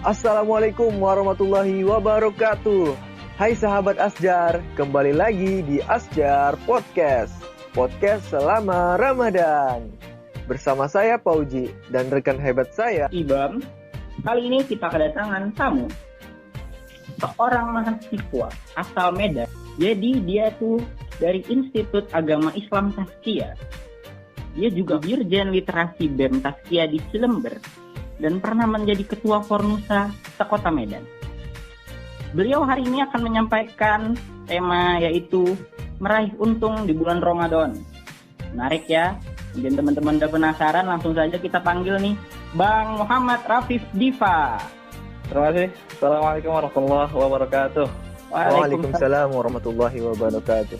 Assalamualaikum warahmatullahi wabarakatuh. Hai sahabat Asjar, kembali lagi di Asjar Podcast. Podcast selama Ramadan. Bersama saya Pauji dan rekan hebat saya Ibam. Kali ini kita kedatangan tamu, seorang mahasiswa asal Medan. Jadi dia tuh dari Institut Agama Islam Tazkiyah. Dia juga Dirjen Literasi BEM Tazkiyah di Cilember dan pernah menjadi Ketua Fornusa Sekota Medan. Beliau hari ini akan menyampaikan tema yaitu meraih untung di bulan Ramadan. Menarik ya? Mungkin teman-teman udah penasaran, langsung saja kita panggil nih Bang Muhammad Rafif Diva. Terima kasih. Assalamualaikum warahmatullahi wabarakatuh. Waalaikumsalam warahmatullahi wabarakatuh.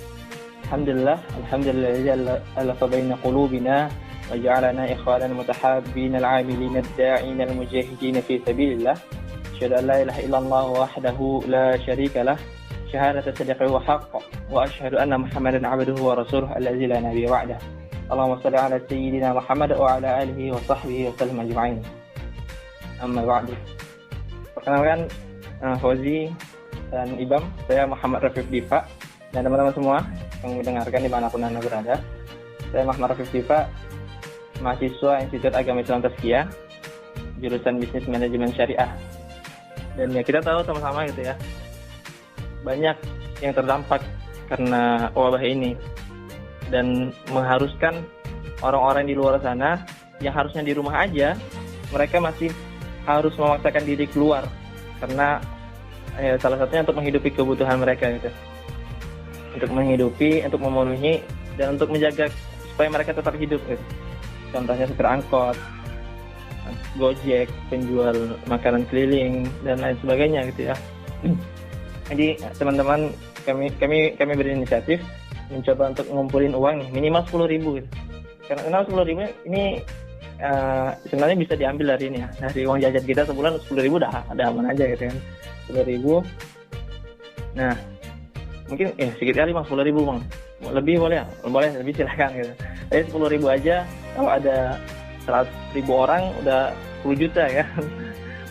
Alhamdulillah alafa baina qulubina wa ja'alana ikhwanan mutahabbin al-'amilin ad-da'in al-mujahidin fi sabilillah. Asyhadu an la ilaha illallah wahdahu la syarika lah, syahadatu sidqi wa haqq, wa asyhadu anna Muhammadan 'abduhu wa rasuluhu allazi la nabiyya ba'dah. Allahumma shalli ala sayyidina Muhammad wa ala alihi wa sahbihi wa sallam ajma'in. Amma ba'du. Perkenalkan Fauzi dan Ibam, saya Muhammad Rafif Diva dan teman-teman semua yang mendengarkan dimanapun Anda berada. Saya Muhammad Rafif Diva, mahasiswa Institut Agama Islam Tazkiyah, jurusan Bisnis Manajemen Syariah. Dan ya kita tahu sama-sama gitu ya, banyak yang terdampak karena wabah ini dan mengharuskan orang-orang di luar sana yang harusnya di rumah aja, mereka masih harus memaksakan diri keluar karena salah satunya untuk menghidupi kebutuhan mereka gitu. Untuk menghidupi, untuk memenuhi, dan untuk menjaga supaya mereka tetap hidup gitu. Contohnya supir angkot, Gojek, penjual makanan keliling, dan lain sebagainya gitu ya. Jadi teman-teman, kami berinisiatif mencoba untuk ngumpulin uang nih, minimal 10.000 gitu. Karena 10.000 ini sebenarnya bisa diambil dari ini ya, dari uang jajan kita sebulan 10.000 udah aman aja gitu kan. 10.000. Nah, mungkin sedikit kali 10.000 bang, lebih boleh lebih silahkan gitu. Tapi 10.000 aja, kalau ada 100.000 orang udah 10 juta ya.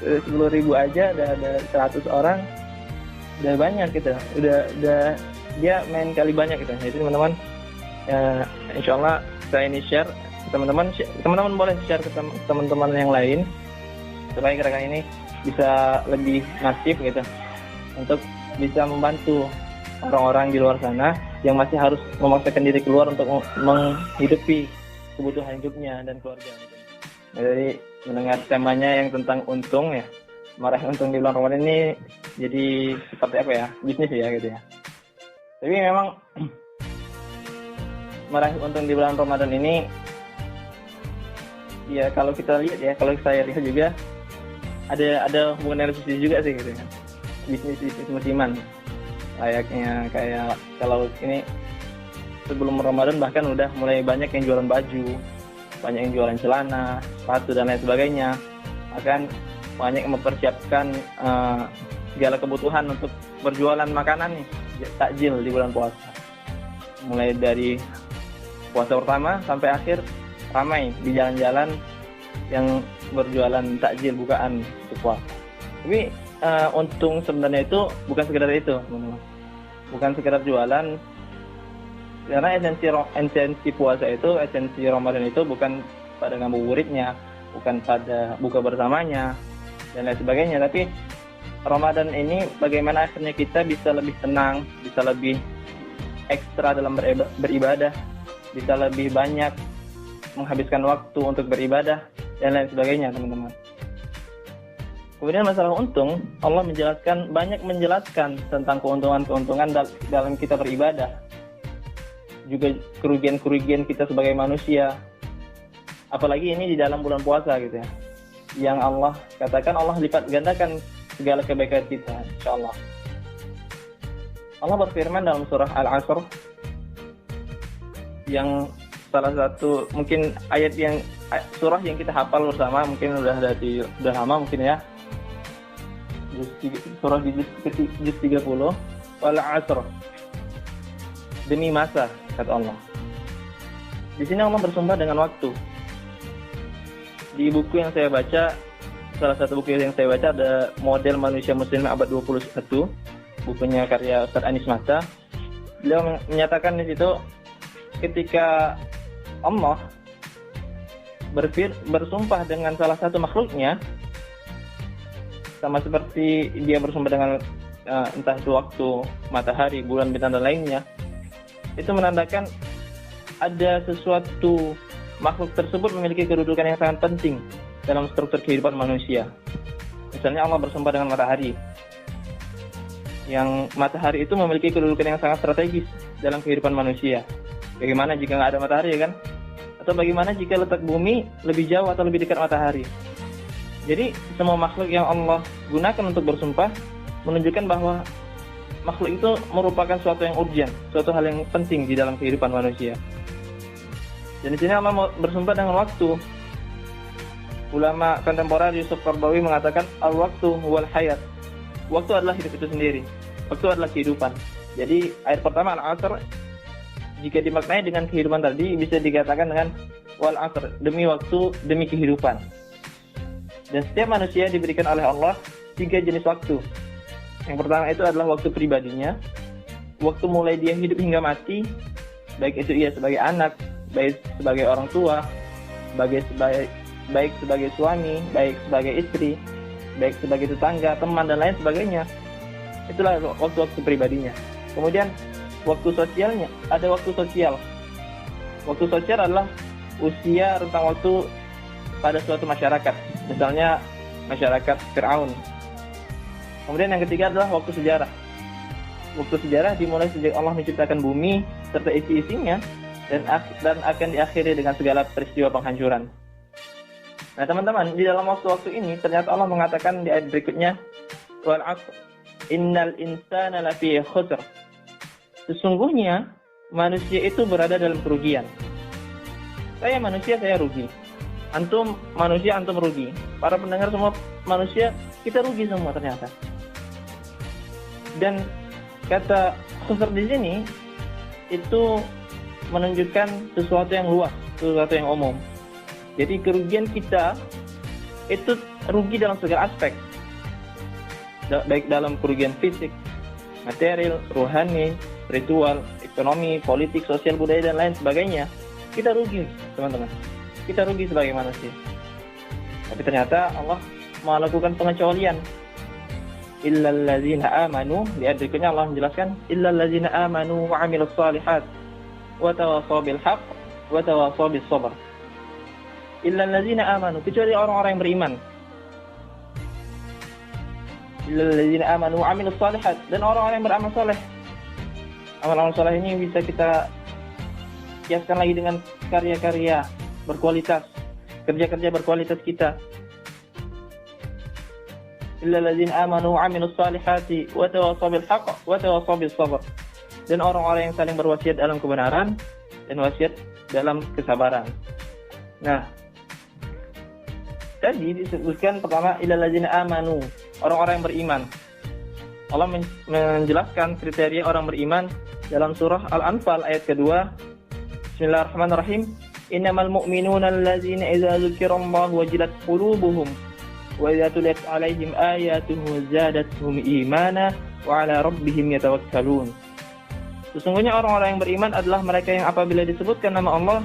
10.000 aja udah ada 100 orang, udah banyak gitu. Udah dia main kali banyak gitu. Jadi teman-teman, insyaallah saya ini share, teman-teman boleh share ke teman-teman yang lain supaya gerakan ini bisa lebih masif gitu, untuk bisa membantu orang-orang di luar sana yang masih harus memaksakan diri keluar untuk menghidupi kebutuhan hidupnya dan keluarga. Jadi mendengar temanya yang tentang untung ya, meraih untung di bulan Ramadan ini jadi seperti apa ya, bisnis ya gitu ya. Tapi memang meraih untung di bulan Ramadan ini ya, kalau kita lihat ya, kalau saya lihat juga ada hubungan dari bisnis juga sih gitu kan. Bisnis musiman. Layaknya kayak kalau ini sebelum Ramadan bahkan udah mulai banyak yang jualan baju, banyak yang jualan celana, sepatu dan lain sebagainya. Bahkan banyak yang mempersiapkan segala kebutuhan untuk berjualan makanan nih, takjil di bulan puasa. Mulai dari puasa pertama sampai akhir ramai di jalan-jalan yang berjualan takjil bukaan untuk puasa. Tapi untung sebenarnya itu bukan sekedar itu, teman-teman. Bukan sekedar jualan, karena esensi puasa itu, esensi Ramadan itu bukan pada ngabuburitnya, bukan pada buka bersamanya dan lain sebagainya. Tapi Ramadan ini bagaimana akhirnya kita bisa lebih tenang, bisa lebih ekstra dalam beribadah, bisa lebih banyak menghabiskan waktu untuk beribadah dan lain sebagainya, teman-teman. Kemudian masalah untung, Allah banyak menjelaskan tentang keuntungan-keuntungan dalam kita beribadah. Juga kerugian-kerugian kita sebagai manusia. Apalagi ini di dalam bulan puasa gitu ya. Yang Allah katakan, Allah lipat gandakan segala kebaikan kita, insyaallah. Allah berfirman dalam surah Al-Asr, yang salah satu mungkin ayat yang surah yang kita hafal bersama, mungkin udah lama mungkin ya. Surah di juz 30, wal 'asr, demi masa, kata Allah. Di sini Allah bersumpah dengan waktu. Di buku yang saya baca salah satu buku yang saya baca ada Model Manusia Muslim Abad 21, bukunya karya Ustaz Anis Mata. Beliau menyatakan di situ ketika Allah bersumpah dengan salah satu makhluknya, sama seperti dia bersumpah dengan entah itu waktu, matahari, bulan, bintang, dan lainnya, itu menandakan ada sesuatu makhluk tersebut memiliki kedudukan yang sangat penting dalam struktur kehidupan manusia. Misalnya Allah bersumpah dengan matahari, yang matahari itu memiliki kedudukan yang sangat strategis dalam kehidupan manusia. Bagaimana jika nggak ada matahari, ya kan? Atau bagaimana jika letak bumi lebih jauh atau lebih dekat matahari? Jadi semua makhluk yang Allah gunakan untuk bersumpah menunjukkan bahwa makhluk itu merupakan suatu yang urgent, suatu hal yang penting di dalam kehidupan manusia. Dan di sini Allah bersumpah dengan waktu. Ulama kontemporer Yusuf Qaradawi mengatakan al-waktu wal hayat. Waktu adalah hidup itu sendiri. Waktu adalah kehidupan. Jadi ayat pertama al-asr, jika dimaknai dengan kehidupan tadi, bisa dikatakan dengan wal asr, demi waktu, demi kehidupan. Dan setiap manusia diberikan oleh Allah 3 jenis waktu. Yang pertama itu adalah waktu pribadinya, waktu mulai dia hidup hingga mati, baik itu ia sebagai anak, baik sebagai orang tua, baik sebagai suami, baik sebagai istri, baik sebagai tetangga, teman, dan lain sebagainya. Itulah waktu-waktu pribadinya. Kemudian waktu sosialnya, ada waktu sosial. Waktu sosial adalah usia rentang waktu pada suatu masyarakat, misalnya masyarakat Fir'aun. Kemudian yang ketiga adalah waktu sejarah. Waktu sejarah dimulai sejak Allah menciptakan bumi serta isi-isinya dan akan diakhiri dengan segala peristiwa penghancuran. Nah teman-teman, di dalam waktu-waktu ini ternyata Allah mengatakan di ayat berikutnya, wal 'asr innal insana lafi khusr. Sesungguhnya manusia itu berada dalam kerugian. Saya manusia, saya rugi. Antum manusia, antum rugi. Para pendengar semua manusia, kita rugi semua ternyata. Dan kata khusr di sini itu menunjukkan sesuatu yang luas, sesuatu yang umum. Jadi kerugian kita itu rugi dalam segala aspek. Baik dalam kerugian fisik, material, rohani, spiritual, ekonomi, politik, sosial, budaya, dan lain sebagainya. Kita rugi, teman-teman. Kita rugi sebagai manusia. Tapi ternyata Allah melakukan pengecualian. Illal ladzina amanu, di ayat berikutnya Allah menjelaskan, illal ladzina amanu wa 'amilus shalihat wa tawassaw bil haqq wa tawassaw bis sabr. Illal ladzina amanu, kecuali orang-orang yang beriman. Illal ladzina amanu wa 'amilus shalihat, dan orang-orang yang beramal saleh. Amal-amal saleh ini bisa kita kiaskan lagi dengan karya-karya berkualitas, kerja-kerja berkualitas kita. Illal ladzina amanu wa 'amilus salihati wa tawassaw bil haqq wa tawassaw bis sabr. Dan orang-orang yang saling berwasiat dalam kebenaran dan wasiat dalam kesabaran. Nah, tadi disebutkan pertama illal ladzina amanu, orang-orang yang beriman. Allah menjelaskan kriteria orang beriman dalam surah Al-Anfal ayat kedua. Bismillahirrahmanirrahim. Innamal mu'minuna alladzina idza dzukirallahu wajilat qulubuhum wa idza tuliyat 'alaihim ayatuhu zadatuhum imana wa 'ala rabbihim yatawakkalun. Sesungguhnya orang-orang yang beriman adalah mereka yang apabila disebutkan nama Allah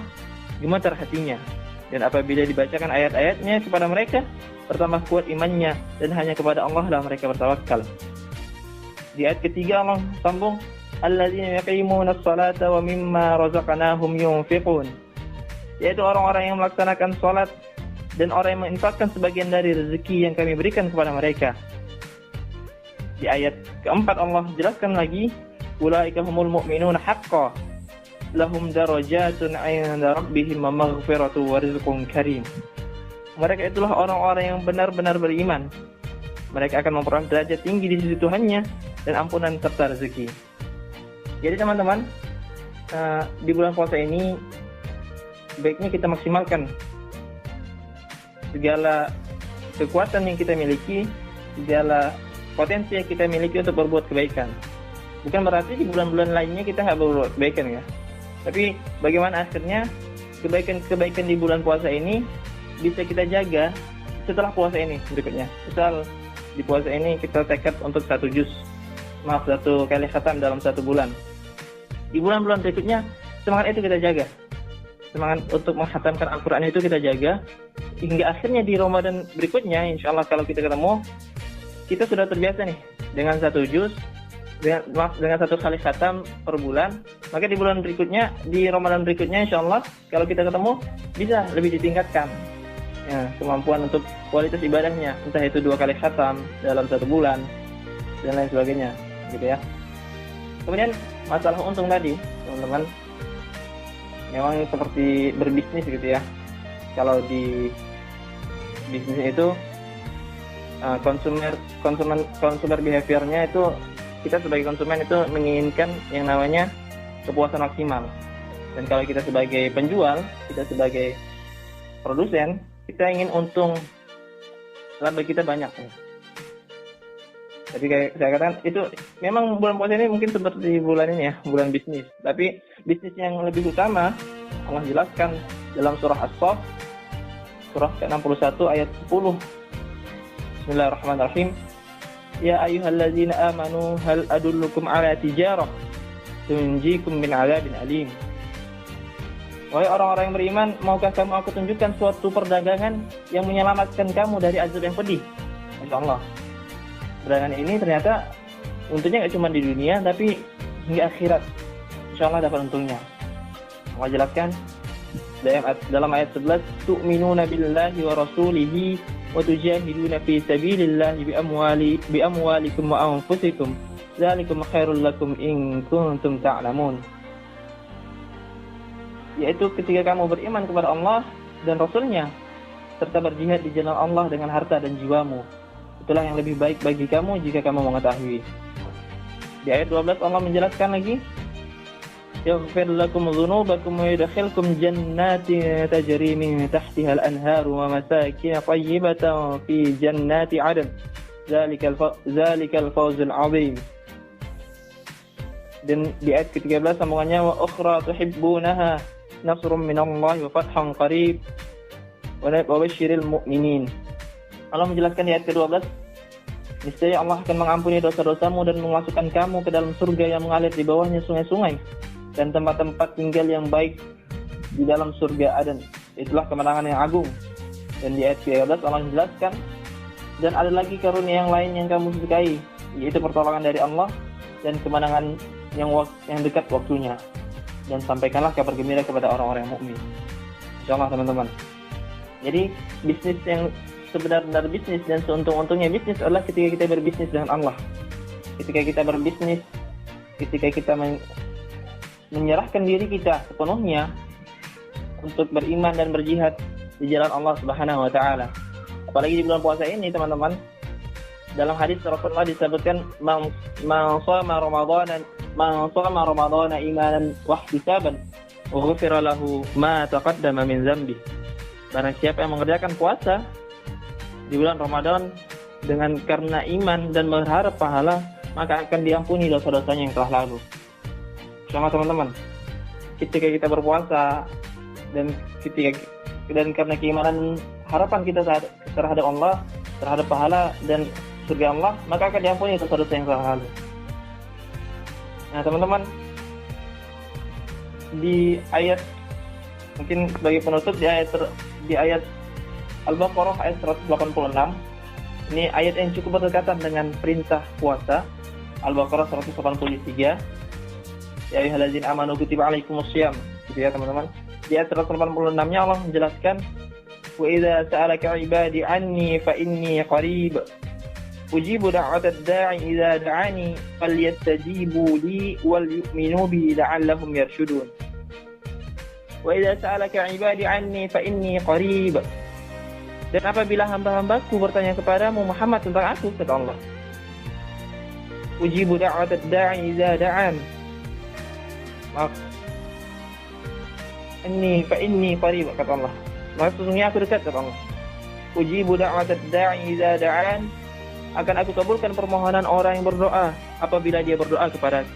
gemetar hatinya, dan apabila dibacakan ayat-ayatnya kepada mereka bertambah kuat imannya, dan hanya kepada Allah lah mereka bertawakal. Di ayat ketiga Allah sambung, alladzina yuqimuna as-salata wa mimma razaqnahum yunfiqun, yaitu orang-orang yang melaksanakan salat dan orang yang menginfakkan sebagian dari rezeki yang kami berikan kepada mereka. Di ayat keempat Allah jelaskan lagi, ulaika humul mu'minuna haqqan lahum darajatun 'inda rabbihim wa maghfiratu wa rizqun karim. Mereka itulah orang-orang yang benar-benar beriman. Mereka akan memperoleh derajat tinggi di sisi Tuhannya dan ampunan serta rezeki. Jadi teman-teman, di bulan puasa ini baiknya kita maksimalkan segala kekuatan yang kita miliki, segala potensi yang kita miliki untuk berbuat kebaikan. Bukan berarti di bulan-bulan lainnya kita nggak berbuat kebaikan ya. Tapi bagaimana akhirnya kebaikan-kebaikan di bulan puasa ini bisa kita jaga setelah puasa ini berikutnya. Misal di puasa ini kita tekad untuk 1 kali khatam dalam 1 bulan. Di bulan-bulan berikutnya semangat itu kita jaga. Semangat untuk menghatamkan Al-Quran itu kita jaga hingga akhirnya di Ramadan berikutnya, insya Allah kalau kita ketemu, kita sudah terbiasa nih dengan 1 juz, dengan 1 kali khatam per bulan. Maka di bulan berikutnya, di Ramadan berikutnya, insya Allah kalau kita ketemu bisa lebih ditingkatkan ya, kemampuan untuk kualitas ibadahnya, entah itu 2 kali khatam dalam 1 bulan dan lain sebagainya, gitu ya. Kemudian masalah untung tadi, teman-teman, memang seperti berbisnis gitu ya. Kalau di bisnis itu consumer behaviornya itu, kita sebagai konsumen itu menginginkan yang namanya kepuasan maksimal. Dan kalau kita sebagai penjual, kita sebagai produsen, kita ingin untung laba kita banyak. Tapi kayak saya katakan, itu memang bulan puasa ini mungkin seperti bulan ini ya, bulan bisnis. Tapi bisnis yang lebih utama, Allah jelaskan dalam surah As-Saff, surah ke-61 ayat 10. Bismillahirrahmanirrahim. Ya ayyuhalladzina amanu hal adullukum ala tijarah tunjikum min 'adzabin alim. Wahai orang-orang yang beriman, maukah kamu aku tunjukkan suatu perdagangan yang menyelamatkan kamu dari azab yang pedih? Insyaallah. Perdagangan ini ternyata untungnya nggak cuma di dunia, tapi hingga akhirat. Insyaallah dapat untungnya. Allah jelaskan dalam ayat 11, tu'minuna billahi wa rasulihi wa tujahiduna fi sabilillahi bi amwalikum wa anfusikum. Dzalikum khairul lakum in kuntum ta'lamun. Yaitu ketika kamu beriman kepada Allah dan Rasul-Nya serta berjihad di jalan Allah dengan harta dan jiwamu. Itulah yang lebih baik bagi kamu jika kamu mengetahui. Di ayat 12 Allah menjelaskan lagi, yaghfir lakum dzunubakum wa yudkhilkum jannatin tajri min tahtiha al-anharu wa masakin thayyibatan fi jannati 'adn. Dzalikal fawzul 'adzim. Dan di ayat ke-13 sambungannya, wa ukhra tuhibbunaha nasrun minallahi wa fathun qarib wa basyiril mu'minin. Allah menjelaskan di ayat ke-12, niscaya Allah akan mengampuni dosa-dosamu dan memasukkan kamu ke dalam surga yang mengalir di bawahnya sungai-sungai dan tempat-tempat tinggal yang baik di dalam surga Aden. Itulah kemenangan yang agung. Dan di ayat ke-13 Allah menjelaskan, dan ada lagi karunia yang lain yang kamu sukai, yaitu pertolongan dari Allah dan kemenangan yang dekat waktunya. Dan sampaikanlah kabar gembira kepada orang-orang yang mukmin. Insyaallah teman-teman. Jadi bisnis yang sebenar-benar bisnis dan seuntung-untungnya bisnis adalah ketika kita berbisnis dengan Allah. Ketika kita berbisnis, ketika kita menyerahkan diri kita sepenuhnya untuk beriman dan berjihad di jalan Allah Subhanahu wa taala. Apalagi di bulan puasa ini, teman-teman. Dalam hadis Rasulullah disebutkan, man shama ramadhana imanan wa ihtisaban ghufira lahu ma taqaddama min dzambi. Barang siapa yang mengerjakan puasa di bulan Ramadan dengan karena iman dan berharap pahala, maka akan diampuni dosa-dosanya yang telah lalu. Sama teman-teman, ketika kita berpuasa dan karena keimanan harapan kita terhadap Allah, terhadap pahala dan surga Allah, maka akan diampuni dosa-dosa yang telah lalu. Nah teman-teman, di ayat, mungkin sebagai penutup, di ayat Al-Baqarah ayat 186, ini ayat yang cukup berdekatan dengan perintah puasa. Al-Baqarah 183, ya ayyuhallazina amanu kutiba alaikumussyam, gitu ya teman-teman. Di ayat 186-nya Allah menjelaskan, wa idza sa'alaka 'ibadi 'anni fa inni qarib ujibu da'watad da'i idza da'ani falyastajibu li wal yu'minu bi la'allahum yarshudun. Wa idza sa'alaka 'ibadi 'anni fa inni qarib. Dan apabila hamba-hambaku bertanya kepadamu Muhammad tentang aku, kata Allah, ujibu da'watad da'i idza da'an. Maaf, inni qarib, kata Allah. Maka sesungguhnya aku dekat, kata Allah. Ujibu da'watad da'i idza da'an. Akan aku kabulkan permohonan orang yang berdoa apabila dia berdoa kepadaku.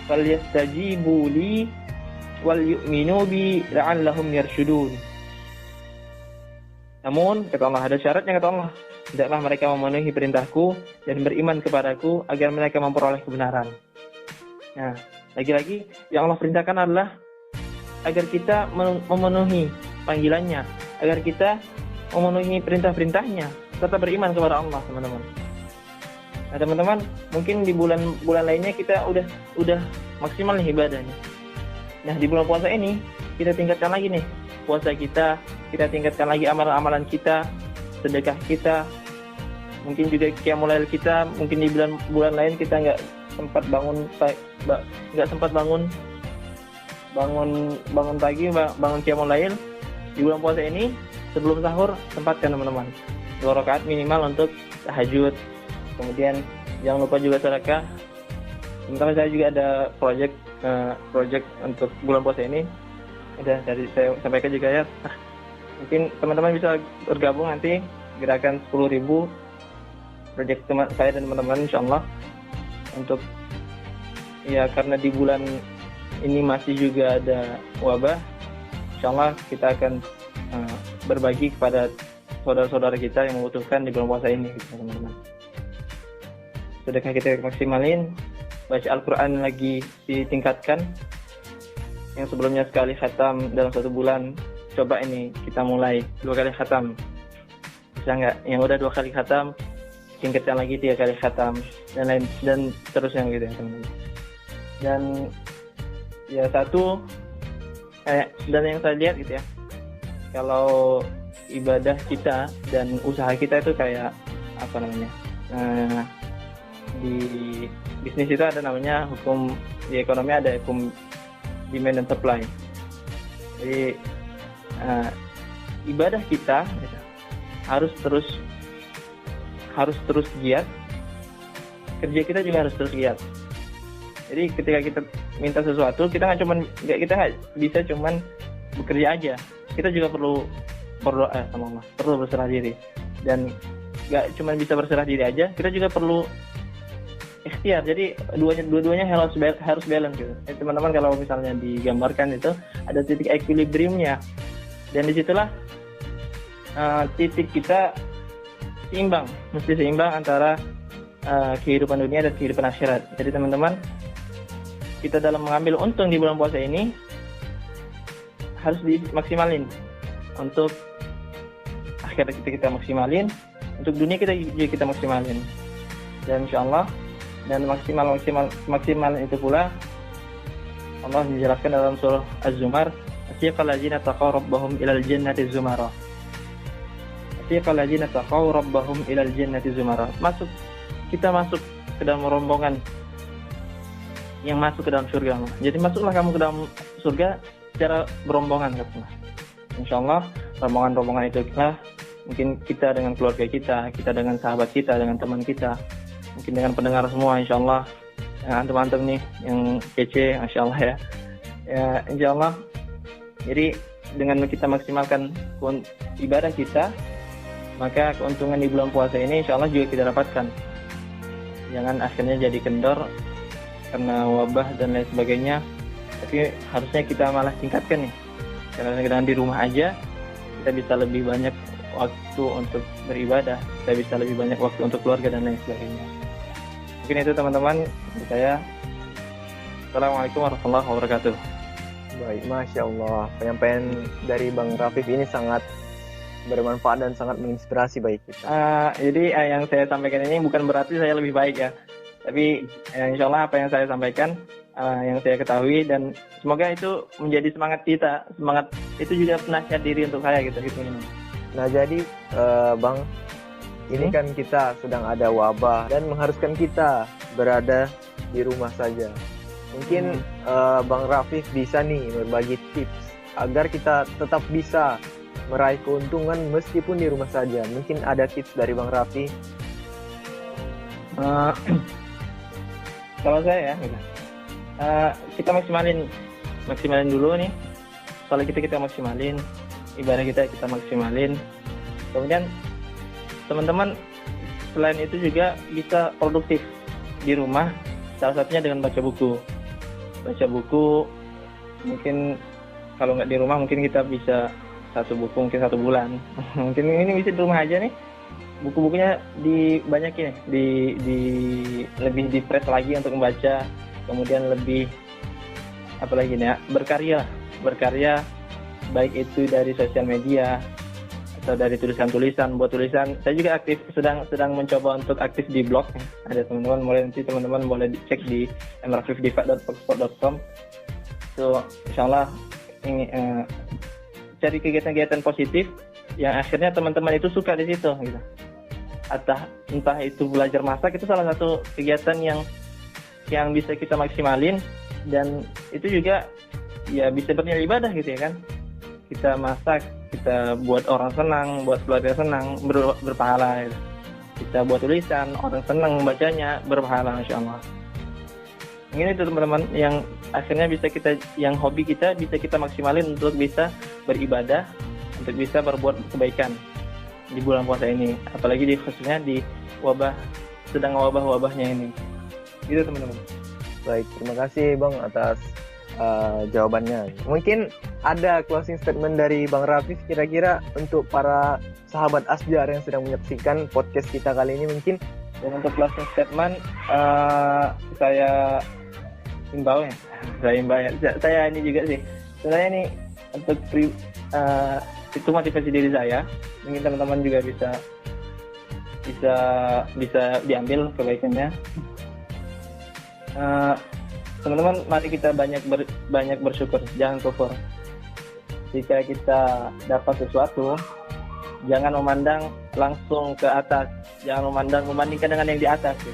Falyastajibu li wal yu'minu bi la'allahum yarshudun. Namun kata Allah, ada syaratnya kata Allah, tidaklah mereka memenuhi perintahku dan beriman kepadaku agar mereka memperoleh kebenaran. Nah, lagi-lagi yang Allah perintahkan adalah agar kita memenuhi panggilannya, agar kita memenuhi perintah-perintahnya, serta beriman kepada Allah, teman-teman. Nah, teman-teman, mungkin di bulan lainnya kita udah maksimal nih ibadahnya. Nah, di bulan puasa ini kita tingkatkan lagi nih puasa kita tingkatkan lagi amalan-amalan kita, sedekah kita, mungkin juga qiyamul lail kita. Mungkin di bulan lain kita nggak sempat bangun pagi, bangun qiyamul lail. Di bulan puasa ini sebelum sahur sempatkan teman-teman 2 rakaat minimal untuk tahajud. Kemudian jangan lupa juga sedekah. Sementara saya juga ada project untuk bulan puasa ini. Udah dari saya sampaikan juga ya. Mungkin teman-teman bisa bergabung nanti gerakan 10.000 project saya dan teman-teman insyaallah, untuk ya karena di bulan ini masih juga ada wabah. Insyaallah kita akan berbagi kepada saudara-saudara kita yang membutuhkan di bulan puasa ini, gitu, teman-teman. Sedekah kita maksimalin, baca Al-Quran lagi ditingkatkan. Yang sebelumnya sekali khatam dalam 1 bulan, coba ini kita mulai 2 kali khatam. Bisa nggak? Yang udah 2 kali khatam, tingkatkan lagi 3 kali khatam dan terusnya gitu ya, teman-teman. Dan ya dan yang saya lihat gitu ya, kalau ibadah kita dan usaha kita itu kayak apa namanya, di bisnis itu ada namanya hukum, di ekonomi ada hukum demand dan supply. Jadi ibadah kita gitu, harus terus giat, kerja kita juga harus terus giat. Jadi ketika kita minta sesuatu, kita nggak bisa cuman bekerja aja. Kita juga perlu berdoa sama Allah, perlu berserah diri. Dan nggak cuma bisa berserah diri aja, kita juga perlu ikhtiar. Jadi dua-duanya harus balance gitu. Teman-teman, kalau misalnya digambarkan itu ada titik equilibriumnya, dan disitulah titik kita mesti seimbang antara kehidupan dunia dan kehidupan akhirat. Jadi teman-teman, kita dalam mengambil untung di bulan puasa ini harus dimaksimalin. Untuk akhirat kita maksimalin, untuk dunia kita maksimalin. Dan insyaallah, dan maksimal itu pula Allah menjelaskan dalam surah Az-Zumar, "Asiqal ladzina taqaw rabbahum ilal jannati zumara." Asiqal ladzina taqaw rabbahum ilal jannati zumara. Kita masuk ke dalam rombongan yang masuk ke dalam surga. Jadi masuklah kamu ke dalam surga secara berombongan, katanya. Insyaallah rombongan itu lah mungkin kita dengan keluarga kita dengan sahabat kita, dengan teman kita, mungkin dengan pendengar semua, insyaallah. Antum-antum nih yang kece, insyaallah ya. Ya, insyaallah. Jadi dengan kita maksimalkan ibadah kita, maka keuntungan di bulan puasa ini insyaallah juga kita dapatkan. Jangan akhirnya jadi kendor karena wabah dan lain sebagainya. Tapi harusnya kita malah tingkatkan nih. Karena kita di rumah aja, kita bisa lebih banyak waktu untuk beribadah, kita bisa lebih banyak waktu untuk keluarga dan lain sebagainya. Mungkin itu teman-teman dari saya. Assalamualaikum warahmatullahi wabarakatuh. Baik, Masya Allah. Penyampaian dari Bang Rafif ini sangat bermanfaat dan sangat menginspirasi bagi kita. Jadi yang saya sampaikan ini bukan berarti saya lebih baik ya. Tapi insya Allah apa yang saya sampaikan, yang saya ketahui, dan semoga itu menjadi semangat kita. Semangat itu juga penasihat diri untuk saya gitu. Nah jadi Bang, ini kan kita sedang ada wabah dan mengharuskan kita berada di rumah saja. Mungkin Bang Rafif bisa nih berbagi tips agar kita tetap bisa meraih keuntungan meskipun di rumah saja. Mungkin ada tips dari Bang Raffi. Kalau saya ya, kita maksimalin dulu nih. Soalnya kita maksimalin, ibadah kita maksimalin. Kemudian teman-teman selain itu juga bisa produktif di rumah. Salah satunya dengan baca buku. Mungkin kalau nggak di rumah, mungkin kita bisa satu buku mungkin 1 bulan. Mungkin ini bisa di rumah aja nih. Buku-bukunya dibanyakin, lebih di press lagi untuk membaca, kemudian lebih apalagi nih ya, berkarya baik itu dari sosial media atau dari tulisan-tulisan, buat tulisan. Saya juga aktif, sedang mencoba untuk aktif di blog. Ada teman-teman boleh cek di emeralfifdiva.blogspot.com. So, insyaallah ini cari kegiatan-kegiatan positif yang akhirnya teman-teman itu suka di situ gitu. Entah itu belajar masak, itu salah satu kegiatan yang bisa kita maksimalin, dan itu juga ya bisa bernilai ibadah gitu ya kan. Kita masak, kita buat orang senang, buat keluarga senang, berpahala gitu. Kita buat tulisan, orang senang membacanya, berpahala insyaallah. Ini itu teman-teman yang akhirnya yang hobi kita bisa kita maksimalin untuk bisa beribadah, untuk bisa berbuat kebaikan di bulan puasa ini, apalagi khususnya di sedang wabah-wabahnya ini. Gitu teman-teman. Baik, terima kasih Bang atas jawabannya. Mungkin ada closing statement dari Bang Rafif kira-kira untuk para sahabat Asjar yang sedang menyaksikan podcast kita kali ini mungkin. Dan untuk closing statement saya himbau ya. Saya ini juga sih. Sebenarnya ini untuk itu motivasi diri saya. Mungkin teman-teman juga bisa diambil kebaikannya. Teman-teman, mari kita banyak bersyukur, jangan kufur. Jika kita dapat sesuatu, jangan memandang langsung ke atas, jangan membandingkan dengan yang di atas, ya.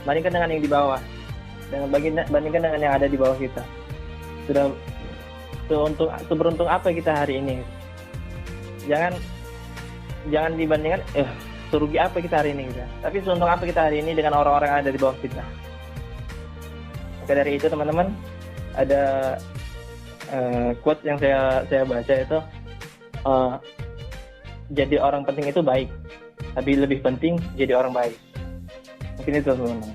Bandingkan dengan yang di bawah, dan bandingkan dengan yang ada di bawah kita. Seberuntung apa kita hari ini? Jangan dibandingkan serugi apa kita hari ini gitu. Tapi seuntung apa kita hari ini dengan orang-orang yang ada di bawah kita. Maka dari itu teman-teman, ada quote yang saya baca itu, jadi orang penting itu baik, tapi lebih penting jadi orang baik. Mungkin itu teman-teman.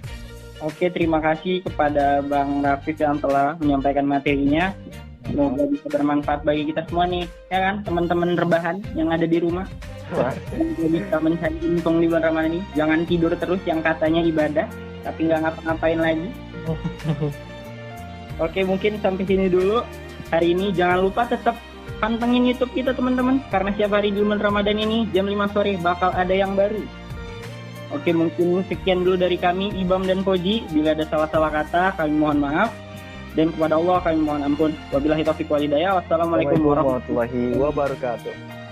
Oke, terima kasih kepada Bang Rafif yang telah menyampaikan materinya. Semoga bisa bermanfaat bagi kita semua nih, ya kan, teman-teman rebahan yang ada di rumah. Semoga bisa mencari untung di bulan Ramadan ini. Jangan tidur terus yang katanya ibadah, tapi nggak ngapa-ngapain lagi. Oke, mungkin sampai sini dulu hari ini. Jangan lupa tetap pantengin YouTube kita teman-teman, karena setiap hari di bulan Ramadan ini jam 5 sore bakal ada yang baru. Oke, mungkin sekian dulu dari kami, Ibam dan Koji. Bila ada salah-salah kata, kami mohon maaf. Dan kepada Allah kami mohon ampun. Wabillahi taufiq wal hidayah. Wassalamualaikum warahmatullahi wabarakatuh.